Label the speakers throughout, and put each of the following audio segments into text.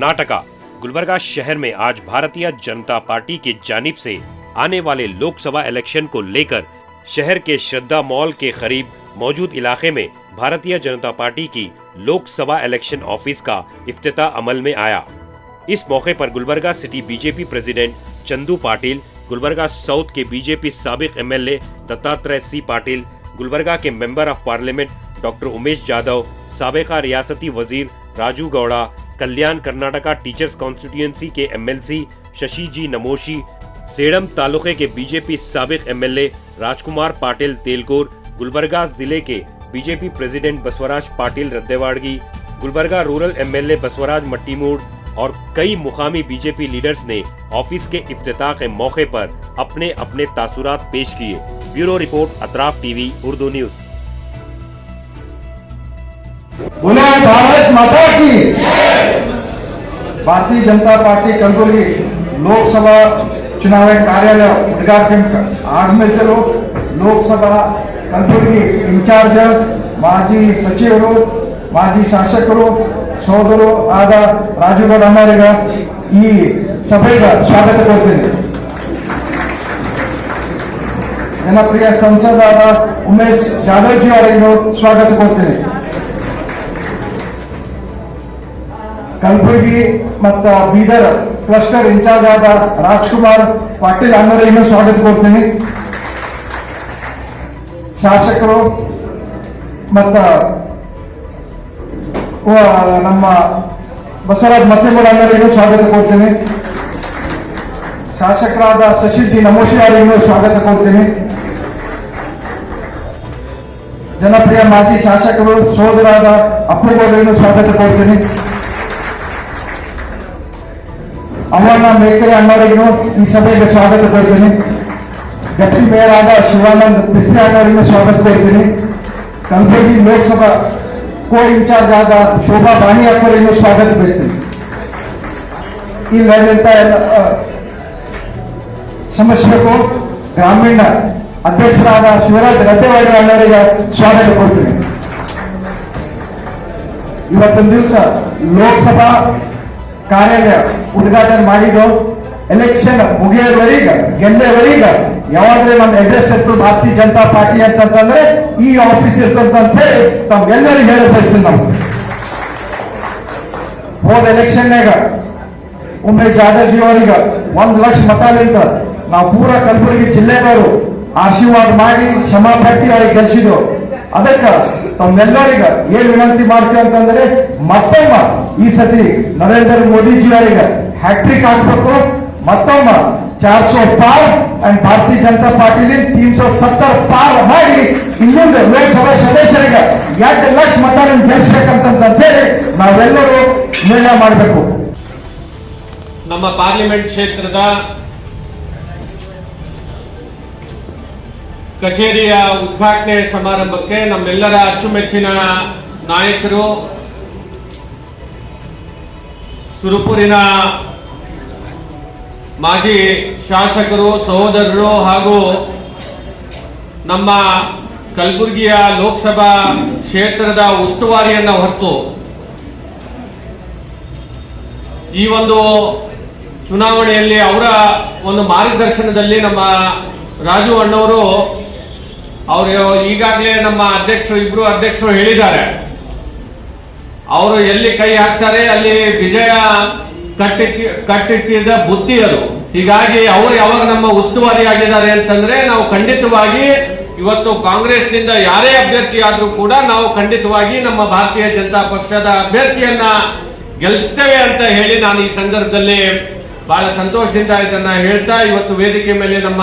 Speaker 1: कर्नाटका गुलबर्गा शहर में आज भारतीय जनता पार्टी की जानिब से आने वाले लोकसभा इलेक्शन को लेकर शहर के श्रद्धा मॉल के करीब मौजूद इलाके में भारतीय जनता पार्टी की लोकसभा इलेक्शन ऑफिस का इफ्तिताह अमल में आया। इस मौके पर Gulbarga city BJP president Chandu Patil, Gulbarga south के बीजेपी साबिक एमएलए दत्तात्रेय सी पाटिल, गुलबर्गा के member of parliament doctor Umesh Jadhav, साबिका रियासती वजीर राजू गौड़ा, कल्याण कर्नाटका टीचर्स कॉन्स्टिट्यूएंसी के एमएलसी शशि जी नमोशी, सेडम तालुके के बीजेपी साबिक एमएलए राजकुमार पाटिल तेलकोर, गुलबर्गा जिले के BJP president Basavaraj Patil Raddewadgi, Gulbarga rural MLA Basavaraj Mattimud और कई मुकामी बीजेपी लीडर्स ने ऑफिस के इफ्तिताह के मौके पर अपने अपने तासुरात पेश किए। Bureau report Atraf TV Urdu news.
Speaker 2: बोले भारत माता की। भारतीय जनता पार्टी कलबुर्गी लोकसभा चुनाव कार्यालय उद्घाटन ಆಗಮಿಸಲು ಲೋಕಸಭಾ ಕಲಬುರಗಿ ಇನ್ಚಾರ್ಜ್ ಮಾಜಿ ಸಚಿವರು ಮಾಜಿ ಶಾಸಕರು ಸೋದರರು ಆದ ರಾಜುಗೌಡ ಅವರಿಗೆ ಈ ಸಭೆಗೆ ಸ್ವಾಗತ ಕೋರುತ್ತೇನೆ। ಜನಪ್ರಿಯ ಸಂಸದರಾದ ಉಮೇಶ್ ಜಾಧವ್ ಜಿ ಅವರಿಗೂ ಸ್ವಾಗತ ಕೋರುತ್ತೇನೆ। ಕಲಬುರಗಿ ಮತ್ತು ಬೀದರ್ ಕ್ಲಸ್ಟರ್ ಇನ್ಚಾರ್ಜ್ ಆದ ರಾಜ್ಕುಮಾರ್ ಪಾಟೀಲ್ ಅವರಿಗೂ ಸ್ವಾಗತ ಕೋರುತ್ತೇನೆ। ಶಾಸಕರು ಮತ್ತು ನಮ್ಮ ಬಸವರಾಜ್ ಮತ್ತಿಮೂಡ ಅವರಿಗೂ ಸ್ವಾಗತ ಕೋರುತ್ತೇನೆ। ಶಾಸಕರಾದ ಶಶಿ ಜಿ ನಮೋಶಿ ಅವರಿಗೂ ಸ್ವಾಗತ ಕೋರುತ್ತೇನೆ। ಜನಪ್ರಿಯ ಮಾಜಿ ಶಾಸಕರು ಸೋದರಾದ ಅಪ್ಪುಗೌಡರಿಗೂ ಸ್ವಾಗತ ಕೋರುತ್ತೇನೆ। ಅವನ ಮೇಕರೆ ಅಣ್ಣವರಿಗೂ ಈ ಸಭೆಗೆ ಸ್ವಾಗತ ಕೋರುತ್ತೇನೆ। ಡೆಪ್ಟಿ ಮೇಯರ್ ಆದ ಶಿವಾನಂದ್ ಬಿಸ್ಲಿ ಅವರಿಗೂ ಸ್ವಾಗತ ಕೋರುತ್ತೇನೆ। ಕಲಬುರಗಿ ಲೋಕಸಭಾ ಕೋ ಇನ್ಚಾರ್ಜ್ ಆದ ಶೋಭಾ ಬಾಣಿ ಅವರಿಗೂ ಸ್ವಾಗತ ಬಯಸ್ತೇನೆ। ಇಲ್ಲಿಂದ ಸಮಸ್ಯೆಗೂ ಗ್ರಾಮೀಣ ಅಧ್ಯಕ್ಷರಾದ ಶಿವರಾಜ್ ರಡ್ಡೇವಾಡಿ ಅವರಿಗೆ ಸ್ವಾಗತ ಕೋರುತ್ತೇನೆ। ಇವತ್ತಿನ ದಿವಸ ಲೋಕಸಭಾ ಕಾರ್ಯಾಲಯ ಉದ್ಘಾಟನೆ ಮಾಡಿದ್ದು ಎಲೆಕ್ಷನ್ ಮುಗಿಯೋವರೆಗೆ ಗೆಲ್ಲೋವರೆಗೆ ಯಾವಾಗಲೇ ನಮ್ಮ ಅಡ್ರೆಸ್ ಇರ್ತದೆ ಭಾರತೀಯ ಜನತಾ ಪಾರ್ಟಿ ಅಂತಂದ್ರೆ ಈ ಆಫೀಸ್ ಇರ್ತಂತ ಹೇಳಿ ತಮ್ಗೆಲ್ಲರಿಗೂ ಹೇಳ ಬಯಸ್ತೀನಿ। ನಾವು ಹೋದ ಎಲೆಕ್ಷನ್ನಾಗ ಉಮೇಶ್ ಜಾಧವ್ ಜಿ ಅವರಿಗೆ 1 ಲಕ್ಷ ಮತಲಿಂದ ನಾವು ಪೂರಾ ಕಲಬುರಗಿ ಜಿಲ್ಲೆದವರು ಆಶೀರ್ವಾದ ಮಾಡಿ ಕ್ಷಮಾಪಟ್ಟಿ ಅವ್ರಿಗೆ ಗೆಲ್ಸಿದ್ರು। ಅದಕ್ಕೆ ತಮ್ಮೆಲ್ಲರಿಗೆ ಏನ್ ವಿನಂತಿ ಮಾಡ್ತೀವಿ ಅಂತಂದ್ರೆ ಮತ್ತೊಮ್ಮ ಈ ಸತಿ ನರೇಂದ್ರ ಮೋದಿಜಿ ಅವರಿಗೆ ಹ್ಯಾಟ್ರಿಕ್ ಹಾಕ್ಬೇಕು, ಮತ್ತೊಮ್ಮ 400 ಪಾರ್ ಅಂಡ್ ಭಾರತೀಯ ಜನತಾ ಪಾರ್ಟಿಲಿ 370 ಪಾರ್ ಮಾಡಿ ಇನ್ನೊಂದು ಲೋಕಸಭಾ ಸದಸ್ಯರಿಗೆ 2 ಲಕ್ಷ ಮತಗಳನ್ನು ಗೆಲ್ಲಿಸ್ಬೇಕಂತ ಹೇಳಿ ನಾವೆಲ್ಲರೂ ನಿರ್ಣಯ ಮಾಡಬೇಕು।
Speaker 3: ನಮ್ಮ ಪಾರ್ಲಿಮೆಂಟ್ ಕ್ಷೇತ್ರದ ಕಚೇರಿಯ ಉದ್ಘಾಟನೆ ಸಮಾರಂಭಕ್ಕೆ ನಮ್ಮೆಲ್ಲರ ಅಚ್ಚುಮೆಚ್ಚಿನ ನಾಯಕರು, ಸುರಪುರಿನ ಮಾಜಿ ಶಾಸಕರು, ಸಹೋದರರು ಹಾಗೂ ನಮ್ಮ ಕಲಬುರಗಿಯ ಲೋಕಸಭಾ ಕ್ಷೇತ್ರದ ಉಸ್ತುವಾರಿಯನ್ನು ಹೊತ್ತು ಈ ಒಂದು ಚುನಾವಣೆಯಲ್ಲಿ ಅವರ ಒಂದು ಮಾರ್ಗದರ್ಶನದಲ್ಲಿ ನಮ್ಮ ರಾಜು ಅಣ್ಣವರು ಅವರು ಈಗಾಗಲೇ ನಮ್ಮ ಇಬ್ರು ಅಧ್ಯಕ್ಷರು ಹೇಳಿದ್ದಾರೆ, ಅವರು ಎಲ್ಲಿ ಕೈ ಹಾಕ್ತಾರೆ ಅಲ್ಲಿ ವಿಜಯ ಕಟ್ಟಿಟ್ಟಿದ ಬುದ್ಧಿ ಅದು। ಹೀಗಾಗಿ ಅವರು ಯಾವಾಗ ನಮ್ಮ ಉಸ್ತುವಾರಿ ಆಗಿದ್ದಾರೆ ಅಂತಂದ್ರೆ ನಾವು ಖಂಡಿತವಾಗಿ ಇವತ್ತು ಕಾಂಗ್ರೆಸ್ನಿಂದ ಯಾರೇ ಅಭ್ಯರ್ಥಿ ಆದ್ರೂ ಕೂಡ ನಾವು ಖಂಡಿತವಾಗಿ ನಮ್ಮ ಭಾರತೀಯ ಜನತಾ ಪಕ್ಷದ ಅಭ್ಯರ್ಥಿಯನ್ನ ಗೆಲ್ಲಿಸ್ತೇವೆ ಅಂತ ಹೇಳಿ ನಾನು ಈ ಸಂದರ್ಭದಲ್ಲಿ ಬಹಳ ಸಂತೋಷದಿಂದ ಇದನ್ನ ಹೇಳ್ತಾ, ಇವತ್ತು ವೇದಿಕೆ ಮೇಲೆ ನಮ್ಮ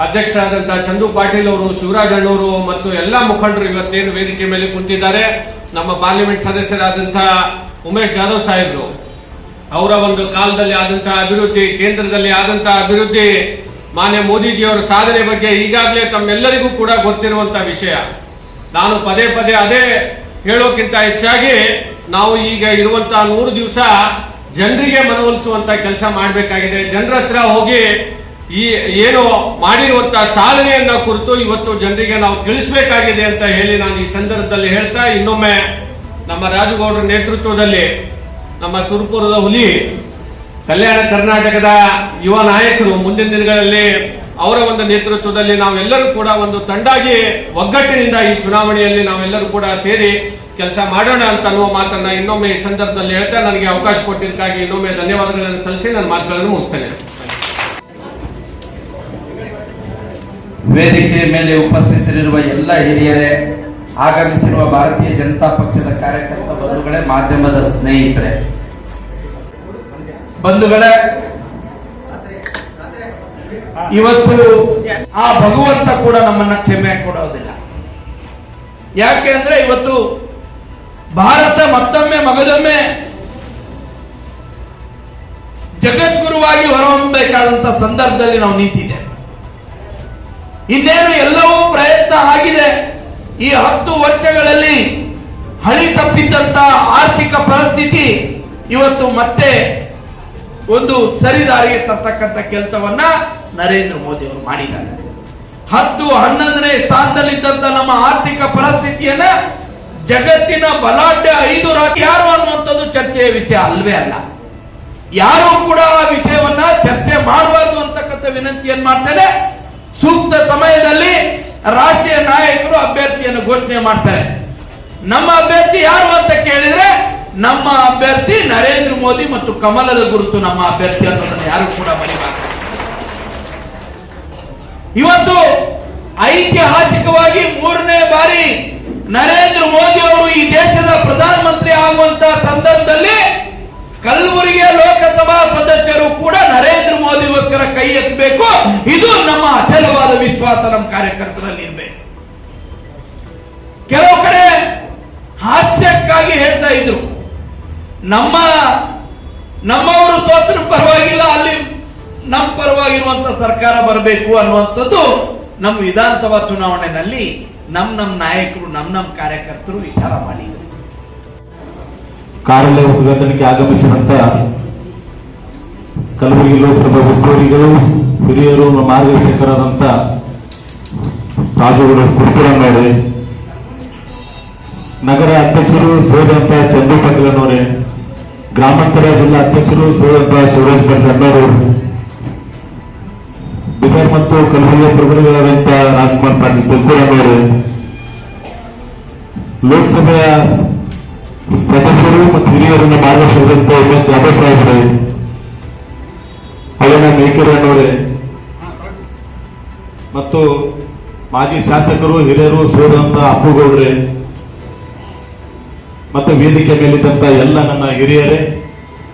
Speaker 3: ಅಧ್ಯಕ್ಷರಾದಂತಹ ಚಂದು ಪಾಟೀಲ್ ಅವರು, ಶಿವರಾಜ್ ಅಣ್ಣವರು ಮತ್ತು ಎಲ್ಲಾ ಮುಖಂಡರು ಇವತ್ತೇನು ವೇದಿಕೆ ಮೇಲೆ ಕುಂತಿದ್ದಾರೆ, ನಮ್ಮ ಪಾರ್ಲಿಮೆಂಟ್ ಸದಸ್ಯರಾದಂತಹ ಉಮೇಶ್ ಜಾಧವ್ ಸಾಹೇಬ್ರು, ಅವರ ಒಂದು ಕಾಲದಲ್ಲಿ ಆದಂತಹ ಅಭಿವೃದ್ಧಿ, ಕೇಂದ್ರದಲ್ಲಿ ಆದಂತಹ ಅಭಿವೃದ್ಧಿ, ಮಾನ್ಯ ಮೋದಿಜಿಯವರ ಸಾಧನೆ ಬಗ್ಗೆ ಈಗಾಗಲೇ ತಮ್ಮೆಲ್ಲರಿಗೂ ಕೂಡ ಗೊತ್ತಿರುವಂತಹ ವಿಷಯ। ನಾನು ಪದೇ ಪದೇ ಅದೇ ಹೇಳೋಕ್ಕಿಂತ ಹೆಚ್ಚಾಗಿ ನಾವು ಈಗ ಇರುವಂತಹ 100 ದಿವಸ ಜನರಿಗೆ ಮನವೊಲಿಸುವಂತ ಕೆಲಸ ಮಾಡಬೇಕಾಗಿದೆ। ಜನರ ಹತ್ರ ಹೋಗಿ ಈ ಏನು ಮಾಡಿರುವಂತಹ ಸಾಧನೆಯನ್ನ ಕುರಿತು ಇವತ್ತು ಜನರಿಗೆ ನಾವು ತಿಳಿಸಬೇಕಾಗಿದೆ ಅಂತ ಹೇಳಿ ನಾನು ಈ ಸಂದರ್ಭದಲ್ಲಿ ಹೇಳ್ತಾ, ಇನ್ನೊಮ್ಮೆ ನಮ್ಮ ರಾಜುಗೌಡರ ನೇತೃತ್ವದಲ್ಲಿ ನಮ್ಮ ಸುರಪುರದ ಹುಲಿ ಕಲ್ಯಾಣ ಕರ್ನಾಟಕದ ಯುವ ನಾಯಕರು ಮುಂದಿನ ದಿನಗಳಲ್ಲಿ ಅವರ ಒಂದು ನೇತೃತ್ವದಲ್ಲಿ ನಾವೆಲ್ಲರೂ ಕೂಡ ಒಂದು ತಂಡಾಗಿ ಒಗ್ಗಟ್ಟಿನಿಂದ ಈ ಚುನಾವಣೆಯಲ್ಲಿ ನಾವೆಲ್ಲರೂ ಕೂಡ ಸೇರಿ ಕೆಲಸ ಮಾಡೋಣ ಅಂತ ಅನ್ನುವ ಮಾತನ್ನ ಇನ್ನೊಮ್ಮೆ ಈ ಸಂದರ್ಭದಲ್ಲಿ ಹೇಳ್ತಾ ನನಗೆ ಅವಕಾಶ ಕೊಟ್ಟಿದ್ದಕ್ಕಾಗಿ ಇನ್ನೊಮ್ಮೆ ಧನ್ಯವಾದಗಳನ್ನು ಸಲ್ಲಿಸಿ ನನ್ನ ಮಾತುಗಳನ್ನು ಮುಗಿಸ್ತೇನೆ.
Speaker 4: ವೇದಿಕೆಯ ಮೇಲೆ ಉಪಸ್ಥಿತರಿರುವ ಎಲ್ಲ ಹಿರಿಯರೇ, ಆಗಮಿಸಿರುವ ಭಾರತೀಯ ಜನತಾ ಪಕ್ಷದ ಕಾರ್ಯಕರ್ತ ಬಂಧುಗಳೇ, ಮಾಧ್ಯಮದ ಸ್ನೇಹಿತರೆ, ಬಂಧುಗಳೇ, ಇವತ್ತು ಆ ಭಗವಂತ ಕೂಡ ನಮ್ಮನ್ನ ಕ್ಷಮೆ ಕೊಡೋದಿಲ್ಲ. ಯಾಕೆ ಅಂದ್ರೆ ಇವತ್ತು ಭಾರತ ಮತ್ತೊಮ್ಮೆ ಮಗದೊಮ್ಮೆ ಜಗದ್ಗುರುವಾಗಿ ಹೊರಹೊಮ್ಮಬೇಕಾದಂತ ಸಂದರ್ಭದಲ್ಲಿ ನಾವು ನಿಂತಿದ್ದೇವೆ. ಇನ್ನೇನು ಎಲ್ಲವೂ ಪ್ರಯತ್ನ ಆಗಿದೆ. ಈ 10 ವರ್ಷಗಳಲ್ಲಿ ಹಳಿ ತಪ್ಪಿದ್ದಂತ ಆರ್ಥಿಕ ಪರಿಸ್ಥಿತಿ ಇವತ್ತು ಮತ್ತೆ ಒಂದು ಸರಿದಾರಿಗೆ ತರ್ತಕ್ಕಂಥ ಕೆಲಸವನ್ನ ನರೇಂದ್ರ ಮೋದಿ ಅವರು ಮಾಡಿದ್ದಾರೆ. 10-11ನೇ ಸ್ಥಾನದಲ್ಲಿದ್ದಂತ ನಮ್ಮ ಆರ್ಥಿಕ ಪರಿಸ್ಥಿತಿಯನ್ನ ಜಗತ್ತಿನ ಬಲಾಢ್ಯ 5 ರಾಷ್ಟ್ರ ಯಾರು ಅನ್ನುವಂಥದ್ದು ಚರ್ಚೆಯ ವಿಷಯ ಅಲ್ವೇ ಅಲ್ಲ. ಯಾರು ಕೂಡ ಆ ವಿಷಯವನ್ನ ಚರ್ಚೆ ಮಾಡಬಾರ್ದು ಅಂತಕ್ಕಂಥ ವಿನಂತಿಯನ್ನು ಮಾಡ್ತಾರೆ. ಸೂಕ್ತ ಸಮಯದಲ್ಲಿ ರಾಷ್ಟ್ರೀಯ ನಾಯಕರು ಅಭ್ಯರ್ಥಿಯನ್ನು ಘೋಷಣೆ ಮಾಡ್ತಾರೆ. ನಮ್ಮ ಅಭ್ಯರ್ಥಿ ಯಾರು ಅಂತ ಕೇಳಿದ್ರೆ ನಮ್ಮ ಅಭ್ಯರ್ಥಿ ನರೇಂದ್ರ ಮೋದಿ ಮತ್ತು ಕಮಲದ ಗುರುತು ನಮ್ಮ ಅಭ್ಯರ್ಥಿ ಅನ್ನೋದನ್ನು ಯಾರು ಕೂಡ ಮರೆಯಬಾರದು. ಇವತ್ತು ಐತಿಹಾಸಿಕವಾಗಿ 3ನೇ ಬಾರಿ ನರೇಂದ್ರ ಮೋದಿ ಅವರು ಈ ದೇಶದ ಪ್ರಧಾನಮಂತ್ರಿ ಆಗುವಂತಹ ಸಂದರ್ಭದಲ್ಲಿ ಕಲಬುರಗಿಯ ಲೋಕಸಭಾ ಸದಸ್ಯರು ಕೂಡ ನರೇಂದ್ರ ಮೋದಿಗೋಸ್ಕರ ಕೈ ಎತ್ತಬೇಕು. ಇದು ನಮ್ಮ ಅಚಲವಾದ ವಿಶ್ವಾಸ ನಮ್ಮ ಕಾರ್ಯಕರ್ತರಲ್ಲಿ ಇರಬೇಕು. ಕೆಲವು ಕಡೆ ಹಾಸ್ಯಕ್ಕಾಗಿ ಹೇಳ್ತಾ ಇದ್ರು, ನಮ್ಮವರು ಸೋತ್ರ ಪರವಾಗಿಲ್ಲ, ಅಲ್ಲಿ ನಮ್ಮ ಪರವಾಗಿರುವಂತ ಸರ್ಕಾರ ಬರಬೇಕು ಅನ್ನುವಂಥದ್ದು ನಮ್ಮ ವಿಧಾನಸಭಾ ಚುನಾವಣೆಯಲ್ಲಿ ನಮ್ಮ ನಾಯಕರು ನಮ್ಮ ಕಾರ್ಯಕರ್ತರು ವಿಚಾರ ಮಾಡಿದರು.
Speaker 5: ಕಾರ್ಯಾಲಯ ಉದ್ಘಾಟನೆಗೆ ಆಗಮಿಸಿದಂತ ಕಲಬುರಗಿ ಲೋಕಸಭಾ ಉಸ್ತುವಾರಿಗಳು, ಹಿರಿಯರು, ಮಾರ್ಗದರ್ಶಕರಾದಂತ ರಾಜುಗೌಡ ಕುರ್ಪುರಮೇಡೆ, ನಗರ ಅಧ್ಯಕ್ಷರು ಸೋದಂತ ಚಂದು ಪಾಟೀಲನವರೇ, ಗ್ರಾಮಾಂತರ ಜಿಲ್ಲಾ ಅಧ್ಯಕ್ಷರು ಸೋದಂತ ಶಿವರಾಜ್ ಪಾಟೀಲನವರು, ಬಿದರ್ ಮತ್ತು ಕಲಬುರಗಿ ಪ್ರಭುಗಳಾದಂತ ರಾಜ್ಕುಮಾರ್ ಪಾಟೀಲ್ ತುಲ್ಕೂರನವರೇ, ಲೋಕಸಭೆಯ ಸದಸ್ಯರು ಮತ್ತು ಹಿರಿಯರನ್ನ ಮಾರ್ಗದರ್ಶಕರಂತೆ ಉಮೇಶ್ ಜಾಧವ್ ಸಾಹೇಬ್ರೆ, ಅಯ್ಯಣ್ಣ ಮೇಕೆರಣ್ಣವರೇ ಮತ್ತು ಮಾಜಿ ಶಾಸಕರು, ಹಿರಿಯರು, ಸೋದಂತ ಅಪ್ಪುಗೌಡ್ರೆ ಮತ್ತು ವೇದಿಕೆ ಮೇಲಿದ್ದಂತ ಎಲ್ಲ ನನ್ನ ಹಿರಿಯರೇ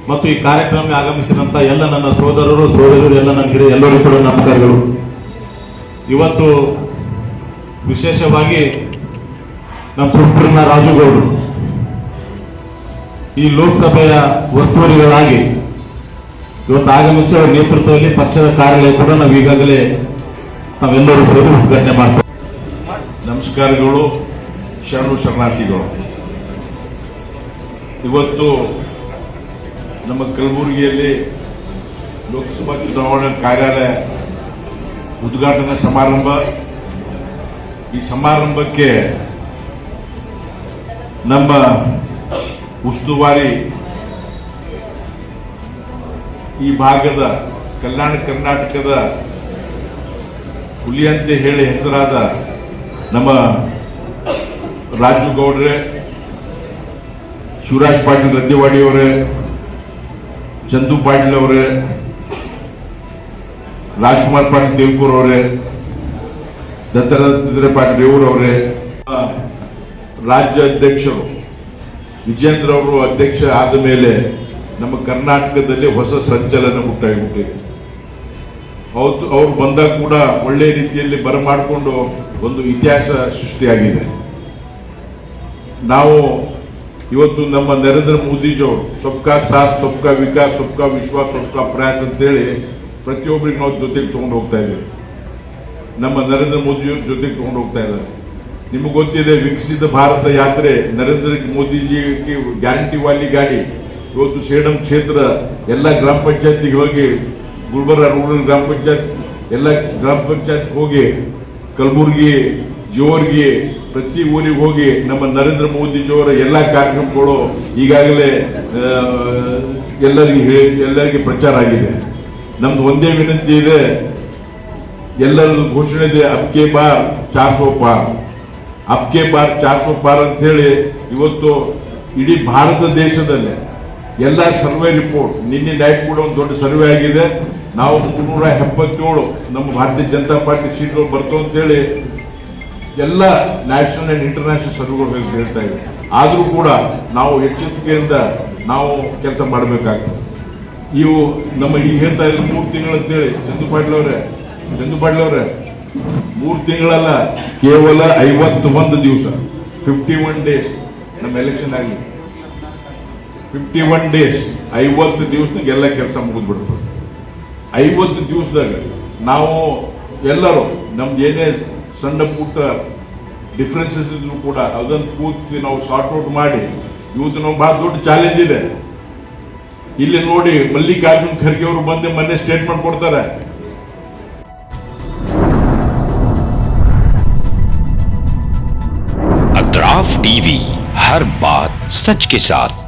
Speaker 5: ಮತ್ತು ಈ ಕಾರ್ಯಕ್ರಮಕ್ಕೆ ಆಗಮಿಸಿದಂತ ಎಲ್ಲ ನನ್ನ ಸೋದರರು, ಎಲ್ಲ ನನ್ನ ಹಿರಿಯ ಎಲ್ಲರಿಗೂ ಕೂಡ ನಮಸ್ಕಾರಗಳು. ಇವತ್ತು ವಿಶೇಷವಾಗಿ ನಮ್ಮ ಸುರ್ಪುರಿನ ರಾಜುಗೌಡರು ಈ ಲೋಕಸಭೆಯ ಉಸ್ತುವಾರಿಗಳಾಗಿ ಇವತ್ತು ಆಗಮಿಸಿ ಅವರ ನೇತೃತ್ವದಲ್ಲಿ ಪಕ್ಷದ ಕಾರ್ಯಾಲಯ ಕೂಡ ನಾವು ಈಗಾಗಲೇ ನಾವೆಲ್ಲರೂ ಸೇರಿ ಉದ್ಘಾಟನೆ ಮಾಡ್ತೇವೆ.
Speaker 6: ನಮಸ್ಕಾರಗಳು, ಶರಣು ಶರಣಾರ್ಥಿಗಳು. ಇವತ್ತು ನಮ್ಮ ಕಲಬುರಗಿಯಲ್ಲಿ ಲೋಕಸಭಾ ಚುನಾವಣಾ ಕಾರ್ಯಾಲಯ ಉದ್ಘಾಟನಾ ಸಮಾರಂಭ. ಈ ಸಮಾರಂಭಕ್ಕೆ ನಮ್ಮ ಉಸ್ತುವಾರಿ ಈ ಭಾಗದ ಕಲ್ಯಾಣ ಕರ್ನಾಟಕದ ಹುಲಿ ಅಂತ ಹೇಳಿ ಹೆಸರಾದ ನಮ್ಮ ರಾಜು ಗೌಡ್ರೆ, ಶಿವರಾಜ್ ಪಾಟೀಲ್ ರದ್ದಿವಾಡಿಯವರೇ, ಚಂದು ಪಾಟೀಲ್ ಅವರೇ, ರಾಜ್ಕುಮಾರ್ ಪಾಟೀಲ್ ದೇವ್ಕೂರ್ ಅವರೇ, ದತ್ತರಾಜೇಂದ್ರ ಪಾಟೀಲ್ ರೇವೂರವರೇ, ರಾಜ್ಯ ಅಧ್ಯಕ್ಷರು ವಿಜೇಂದ್ರ ಅವರು ಅಧ್ಯಕ್ಷ ಆದ ಮೇಲೆ ನಮ್ಮ ಕರ್ನಾಟಕದಲ್ಲಿ ಹೊಸ ಸಂಚಲನ ಹುಟ್ಟಾಗಿಬಿಟ್ಟಿದೆ. ಅವ್ರು ಬಂದಾಗ ಕೂಡ ಒಳ್ಳೆ ರೀತಿಯಲ್ಲಿ ಬರಮಾಡಿಕೊಂಡು ಒಂದು ಇತಿಹಾಸ ಸೃಷ್ಟಿಯಾಗಿದೆ. ನಾವು ಇವತ್ತು ನಮ್ಮ ನರೇಂದ್ರ ಮೋದಿಜಿಯವರು ಸಬ್ಕಾ ಸಾಥ್, ಸಬ್ಕಾ ವಿಕಾಸ್, ಸಬ್ಕಾ ವಿಶ್ವಾಸ್, ಸಬ್ಕಾ ಪ್ರಯಾಸ್ ಅಂತೇಳಿ ಪ್ರತಿಯೊಬ್ಬರಿಗೆ ನಾವು ಜೊತೆಗೆ ತಗೊಂಡು ಹೋಗ್ತಾ ಇದ್ದೇವೆ. ನಮ್ಮ ನರೇಂದ್ರ ಮೋದಿಯವ್ರ ಜೊತೆಗೆ ತಗೊಂಡು ಹೋಗ್ತಾ ಇದ್ದಾರೆ. ನಿಮಗೆ ಗೊತ್ತಿದೆ, ವಿಕಸಿತ ಭಾರತ ಯಾತ್ರೆ ನರೇಂದ್ರ ಮೋದಿಜಿ ಗ್ಯಾರಂಟಿ ವಾಲಿ ಗಾಡಿ ಇವತ್ತು ಸೇಡಂ ಕ್ಷೇತ್ರ ಎಲ್ಲ ಗ್ರಾಮ ಪಂಚಾಯತಿಗೆ ಹೋಗಿ, ಗುಲ್ಬರ್ಗ ರೂರಲ್ ಗ್ರಾಮ ಪಂಚಾಯತ್ ಎಲ್ಲ ಗ್ರಾಮ ಪಂಚಾಯತ್ ಹೋಗಿ, ಕಲಬುರಗಿ ಜೋರ್ಗೆ ಪ್ರತಿ ಊರಿಗೆ ಹೋಗಿ ನಮ್ಮ ನರೇಂದ್ರ ಮೋದಿಜಿಯವರ ಎಲ್ಲ ಕಾರ್ಯಕ್ರಮಗಳು ಈಗಾಗಲೇ ಎಲ್ಲರಿಗೆ ಪ್ರಚಾರ ಆಗಿದೆ. ನಮ್ದು ಒಂದೇ ವಿನಂತಿ ಇದೆ, ಎಲ್ಲರದ್ದು ಘೋಷಣೆ ಇದೆ, ಅಬ್ಕೆ ಬಾರ್ 400 ಪಾರ್, ಅಬ್ಕೆ ಬಾರ್ 400 ಪಾರ್ ಅಂತ ಹೇಳಿ ಇವತ್ತು ಇಡೀ ಭಾರತ ದೇಶದಲ್ಲೇ ಎಲ್ಲ ಸರ್ವೆ ರಿಪೋರ್ಟ್ ನಿನ್ನೆ ನೈಟ್ ಕೂಡ ಒಂದು ದೊಡ್ಡ ಸರ್ವೆ ಆಗಿದೆ. ನಾವು 377 ನಮ್ಮ ಭಾರತೀಯ ಜನತಾ ಪಾರ್ಟಿ ಸೀಟ್ಗಳು ಬರ್ತವೆ ಅಂತೇಳಿ ಎಲ್ಲ ನ್ಯಾಷನಲ್ ಅಂಡ್ ಇಂಟರ್ನ್ಯಾಷನಲ್ ಸರ್ವೆಗಳು ಹೇಳ್ತಾ ಇವೆ. ಆದರೂ ಕೂಡ ನಾವು ಎಚ್ಚರಿಕೆಯಿಂದ ನಾವು ಕೆಲಸ ಮಾಡಬೇಕಾಗ್ತದೆ. ಇವು ನಮ್ಮ ಈಗ ಹೇಳ್ತಾ ಇದ್ರು 3 ತಿಂಗಳು ಅಂತೇಳಿ ಚಂದು ಪಾಟೀಲ್ ಅವರೇ 3 ತಿಂಗಳಲ್ಲ, ಕೇವಲ 51 ದಿವಸ 51 ಡೇಸ್ ನಮ್ಮ ಎಲೆಕ್ಷನ್ ಆಗಲಿ. 51 ಡೇಸ್ 50 ದಿವಸದಾಗ ಎಲ್ಲ ಕೆಲಸ ಮುಗಿದ್ಬಿಡ್ತದೆ. 50 ದಿವಸದಾಗ ನಾವು ಎಲ್ಲರೂ ನಮ್ದು ಏನೇ ಸಣ್ಣ ಪುಟ್ಟ ಡಿಫ್ರೆನ್ಸಸ್ ಇದ್ರು ಕೂಡ ಅದನ್ನು ಪೂರ್ತಿ ನಾವು ಸಾರ್ಟ್ ಔಟ್ ಮಾಡಿ ಇವತ್ತು ನಾವು ಬಹಳ ದೊಡ್ಡ ಚಾಲೆಂಜ್ ಇದೆ. ಇಲ್ಲಿ ನೋಡಿ ಮಲ್ಲಿಕಾರ್ಜುನ್ ಖರ್ಗೆ ಅವರು ಬಂದು ಮೊನ್ನೆ ಸ್ಟೇಟ್ಮೆಂಟ್ ಕೊಡ್ತಾರೆ.
Speaker 7: अतराफ टीवी, हर बात सच के साथ।